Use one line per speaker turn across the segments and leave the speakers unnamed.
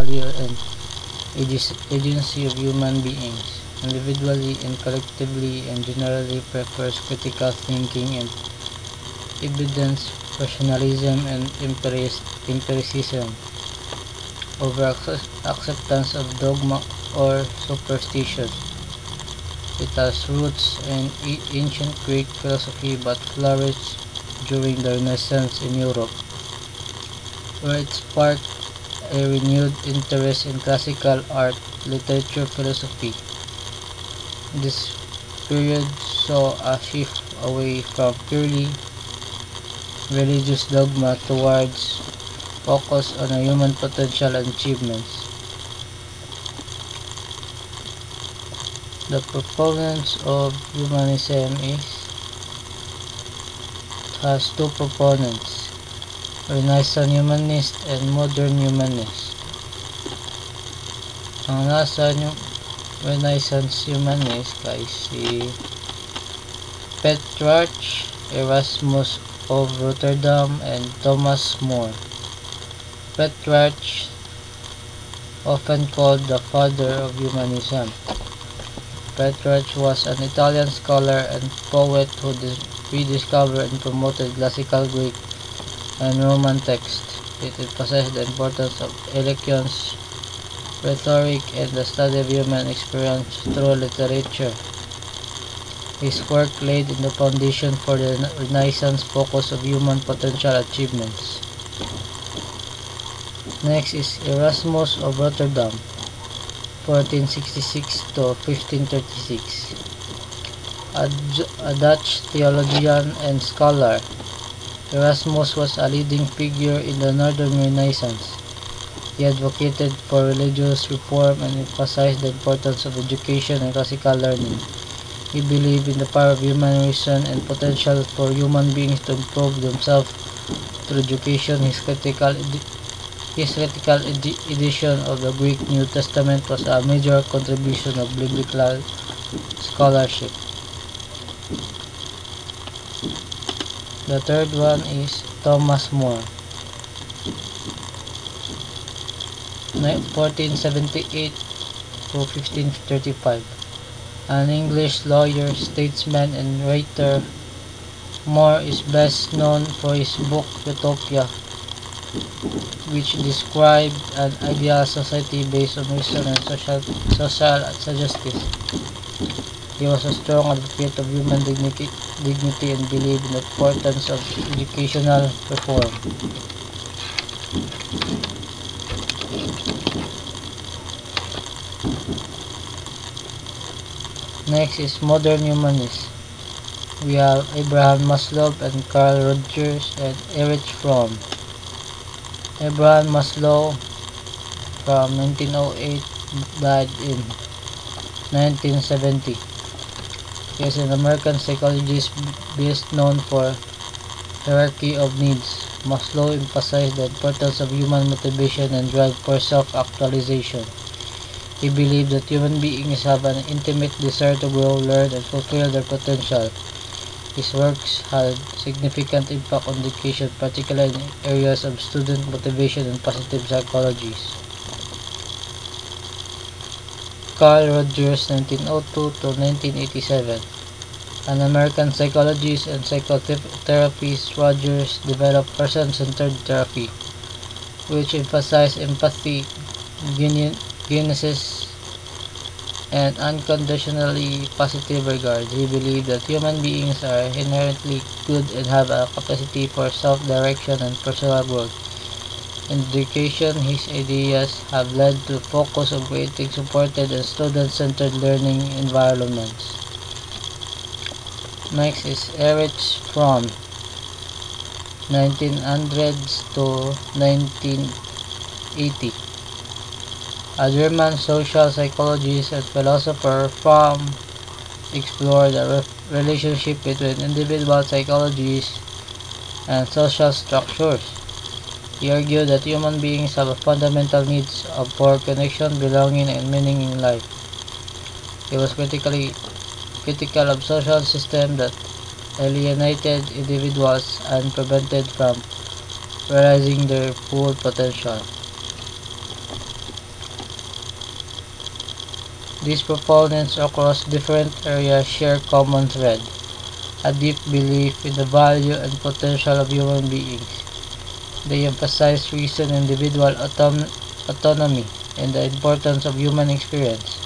value and agency of human beings, individually and collectively, and generally prefers critical thinking and evidence rationalism and empiricism over acceptance of dogma or superstition. It has roots in ancient Greek philosophy but flourished during the Renaissance in Europe, where it sparked a renewed interest in classical art, literature, philosophy. This period saw a shift away from purely religious dogma towards focus on human potential and achievements. The proponents of humanism has two proponents, Renaissance humanist and modern humanist. Ang nasa Renaissance humanist kay si Petrarch, Erasmus of Rotterdam, and Thomas More. Petrarch, often called the father of humanism. Petrarch was an Italian scholar and poet who rediscovered and promoted classical Greek and Roman texts. It emphasized the importance of eloquence, rhetoric, and the study of human experience through literature. His work laid the foundation for the Renaissance focus of human potential achievements. Next is Erasmus of Rotterdam, 1466 to 1536. A Dutch theologian and scholar, Erasmus was a leading figure in the Northern Renaissance. He advocated for religious reform and emphasized the importance of education and classical learning. He believed in the power of human reason and potential for human beings to improve themselves through education. His critical edition of the Greek New Testament was a major contribution of biblical scholarship. The third one is Thomas More, 1478 to 1535. An English lawyer, statesman, and writer. More is best known for his book Utopia, which described an ideal society based on reason and social justice. He was a strong advocate of human dignity and believed in the importance of educational reform. Next is modern humanists. We have Abraham Maslow and Carl Rogers and Erich Fromm. Abraham Maslow from 1908 died in 1970. He is an American psychologist best known for hierarchy of needs. Maslow emphasized the importance of human motivation and drive for self-actualization. He believed that human beings have an intimate desire to grow, learn, and fulfill their potential. His works had significant impact on education, particularly in areas of student motivation and positive psychology. Carl Rogers, 1902 to 1987. An American psychologist and psychotherapist, Rogers developed person-centered therapy, which emphasized empathy, genesis, and unconditionally positive regard. He believed that human beings are inherently good and have a capacity for self-direction and personal growth. In education, his ideas have led to a focus on creating supported and student-centered learning environments. Next is Erich Fromm, 1900s to 1980. A German social psychologist and philosopher, Fromm explored the relationship between individual psychologies and social structures. He argued that human beings have a fundamental needs for connection, belonging, and meaning in life. He was critical of social systems that alienated individuals and prevented from realizing their full potential. These proponents across different areas share common thread, a deep belief in the value and potential of human beings. They emphasize reason, individual autonomy, and the importance of human experience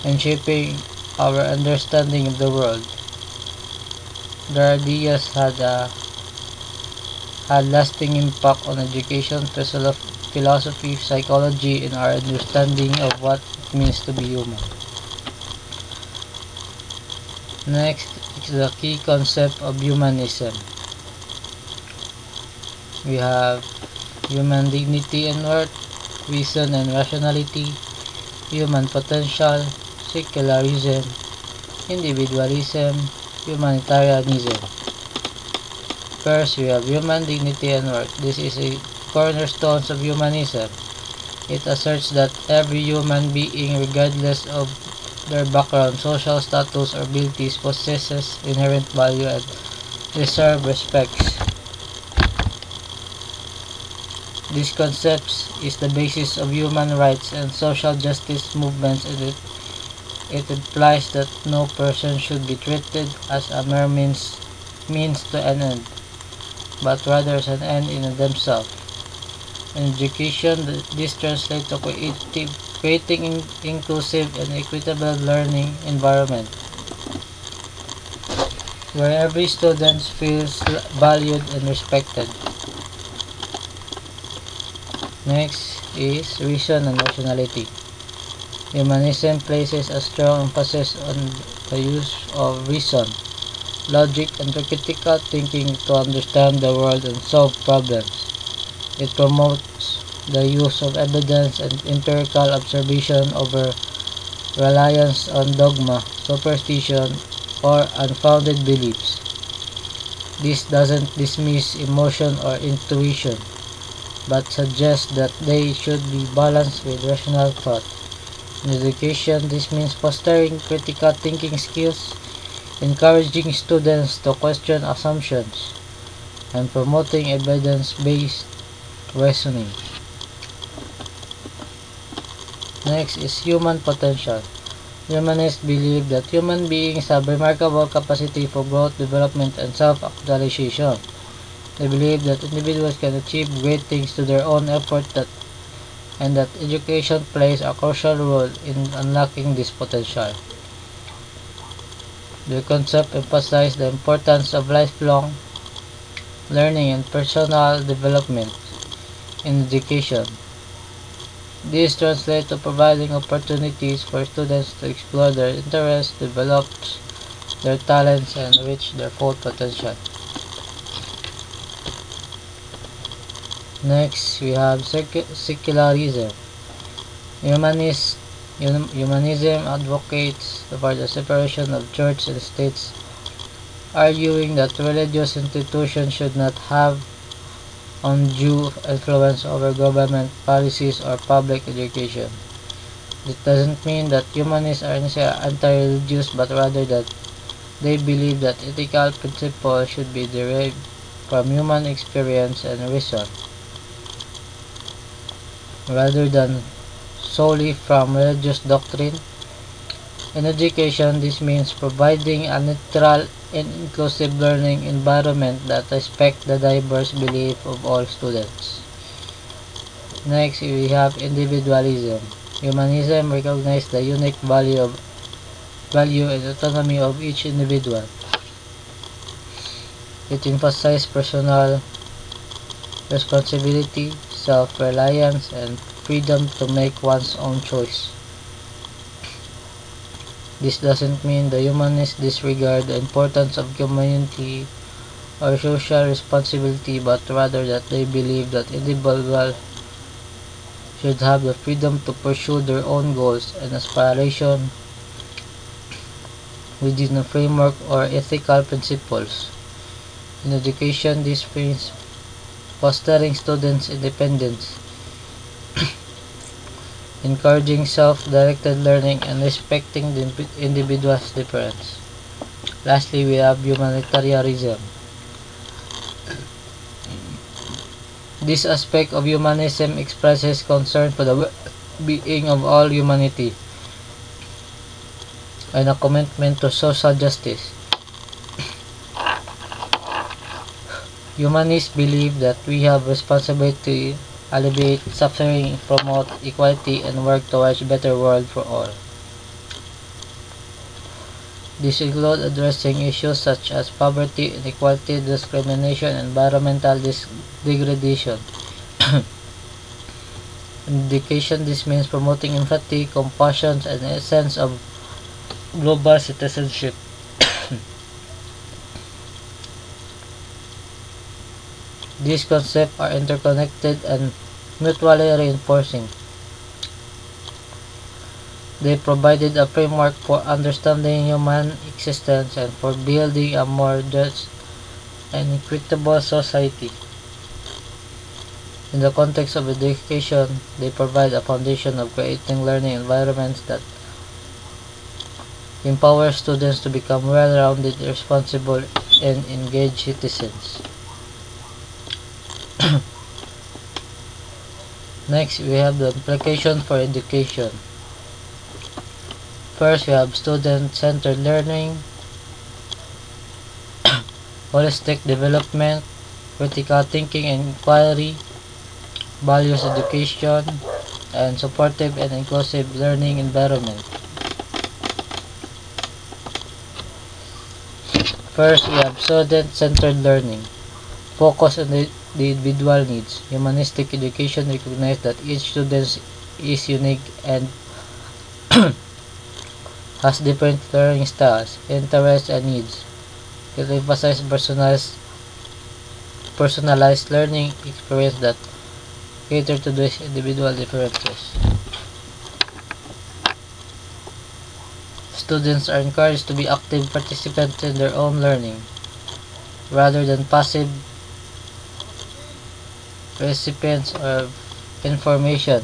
in shaping our understanding of the world. Their ideas had lasting impact on education, philosophy, psychology, and our understanding of what it means to be human. Next is the key concept of humanism. We have human dignity and worth, reason and rationality, human potential, secularism, individualism, humanitarianism. First, we have human dignity and worth. This is a cornerstone of humanism. It asserts that every human being, regardless of their background, social status, or abilities, possesses inherent value and deserves respect. This concept is the basis of human rights and social justice movements, and it implies that no person should be treated as a mere means to an end, but rather as an end in themselves. In education, this translates to creating inclusive and equitable learning environment where every student feels valued and respected. Next is reason and rationality. Humanism places a strong emphasis on the use of reason, logic, and critical thinking to understand the world and solve problems. It promotes the use of evidence and empirical observation over reliance on dogma, superstition, or unfounded beliefs. This doesn't dismiss emotion or intuition, but suggests that they should be balanced with rational thought. In education, this means fostering critical thinking skills, encouraging students to question assumptions, and promoting evidence-based reasoning. Next is human potential. Humanists believe that human beings have remarkable capacity for growth, development, and self-actualization. They believe that individuals can achieve great things to their own effort and that education plays a crucial role in unlocking this potential. The concept emphasizes the importance of lifelong learning and personal development in education. This translates to providing opportunities for students to explore their interests, develop their talents, and reach their full potential. Next, we have secularism. Humanism advocates for the separation of church and states, arguing that religious institutions should not have undue influence over government policies or public education. This doesn't mean that humanists are necessarily anti-religious, but rather that they believe that ethical principles should be derived from human experience and reason, rather than solely from religious doctrine. In education, this means providing a neutral and inclusive learning environment that respects the diverse beliefs of all students. Next, we have individualism. Humanism recognizes the unique value and autonomy of each individual. It emphasizes personal responsibility, self-reliance, and freedom to make one's own choice. This doesn't mean the humanists disregard the importance of community or social responsibility, but rather that they believe that individuals should have the freedom to pursue their own goals and aspirations within a framework or ethical principles. In education, this means fostering students' independence, encouraging self-directed learning, and respecting the individual's difference. Lastly, we have humanitarianism. This aspect of humanism expresses concern for the well-being of all humanity. and a commitment to social justice. Humanists believe that we have responsibility to alleviate suffering, promote equality, and work towards a better world for all. These include addressing issues such as poverty, inequality, discrimination, and environmental degradation. In education, this means promoting empathy, compassion, and a sense of global citizenship. These concepts are interconnected and mutually reinforcing. They provided a framework for understanding human existence and for building a more just and equitable society. In the context of education, they provide a foundation of creating learning environments that empower students to become well-rounded, responsible, and engaged citizens. Next, we have the implication for education. First, we have student-centered learning, holistic development, critical thinking and inquiry, values education, and supportive and inclusive learning environment. First, we have student-centered learning. Focus on the individual needs. Humanistic education recognizes that each student is unique and has different learning styles, interests, and needs. It emphasizes personalized learning experience that cater to these individual differences. Students are encouraged to be active participants in their own learning, rather than passive recipients of information.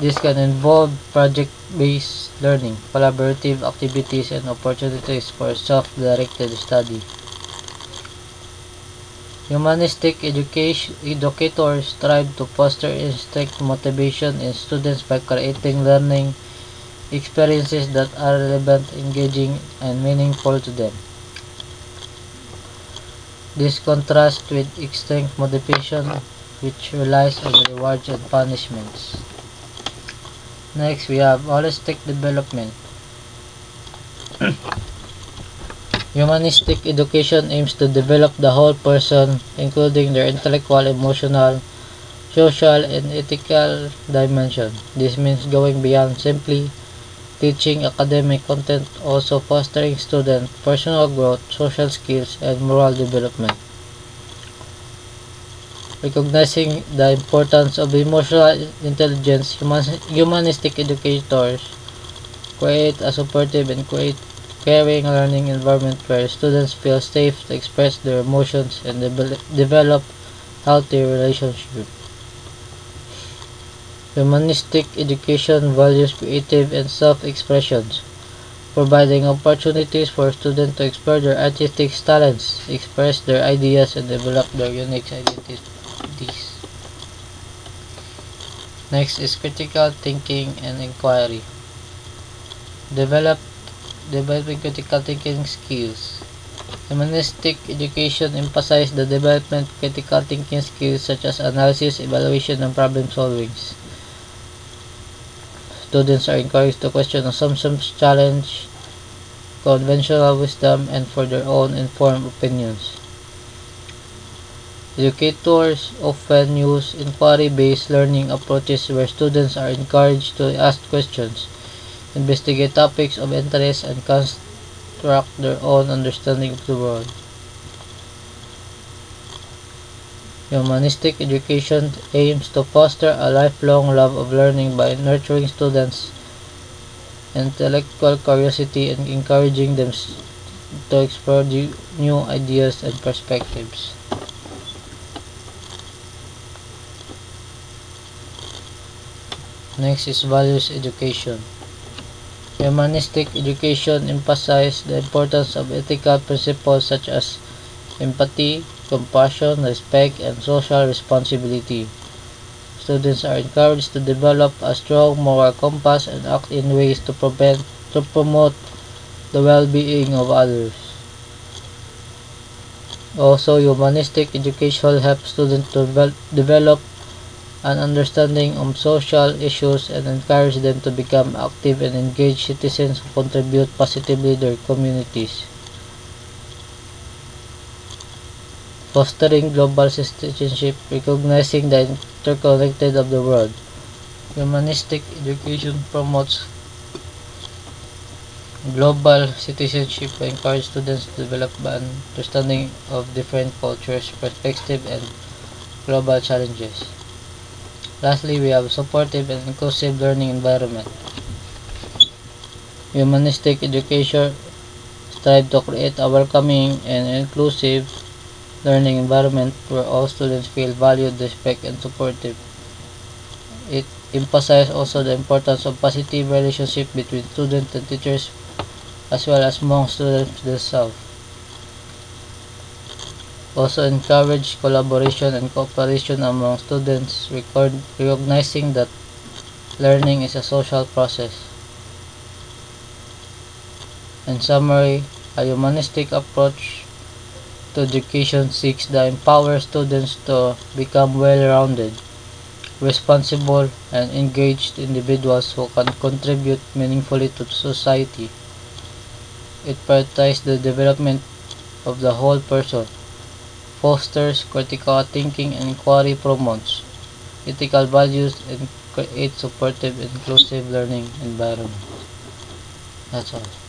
This can involve project-based learning, collaborative activities, and opportunities for self-directed study. Humanistic educators strive to foster intrinsic motivation in students by creating learning experiences that are relevant, engaging, and meaningful to them. This contrasts with extinct motivation, which relies on rewards and punishments. Next, we have holistic development. Humanistic education aims to develop the whole person, including their intellectual, emotional, social, and ethical dimension. This means going beyond simply teaching academic content, also fostering student personal growth, social skills, and moral development. Recognizing the importance of emotional intelligence, humanistic educators create a supportive and caring learning environment where students feel safe to express their emotions and develop healthy relationships. Humanistic education values creative and self-expressions, providing opportunities for students to explore their artistic talents, express their ideas, and develop their unique identities. Next is critical thinking and inquiry. Developing critical thinking skills. Humanistic education emphasizes the development of critical thinking skills such as analysis, evaluation, and problem solving. Students are encouraged to question assumptions, challenge conventional wisdom, and for their own informed opinions. Educators often use inquiry-based learning approaches where students are encouraged to ask questions, investigate topics of interest, and construct their own understanding of the world. Humanistic education aims to foster a lifelong love of learning by nurturing students' intellectual curiosity and encouraging them to explore new ideas and perspectives. Next is values education. Humanistic education emphasizes the importance of ethical principles such as empathy, compassion, respect, and social responsibility. Students are encouraged to develop a strong moral compass and act in ways to promote the well-being of others. Also, humanistic education helps students to develop an understanding of social issues and encourage them to become active and engaged citizens who contribute positively to their communities. Fostering global citizenship, recognizing the interconnected of the world. Humanistic education promotes global citizenship by encouraging students to develop an understanding of different cultures, perspectives, and global challenges. Lastly, we have supportive and inclusive learning environment. Humanistic education strives to create a welcoming and inclusive learning environment where all students feel valued, respected, and supported. It emphasizes also the importance of positive relationship between students and teachers as well as among students themselves. Also encourage collaboration and cooperation among students, recognizing that learning is a social process. In summary, a humanistic approach to education seeks to empower students to become well-rounded, responsible, and engaged individuals who can contribute meaningfully to society. It prioritizes the development of the whole person, fosters critical thinking and inquiry, promotes ethical values, and creates supportive, inclusive learning environment. That's all.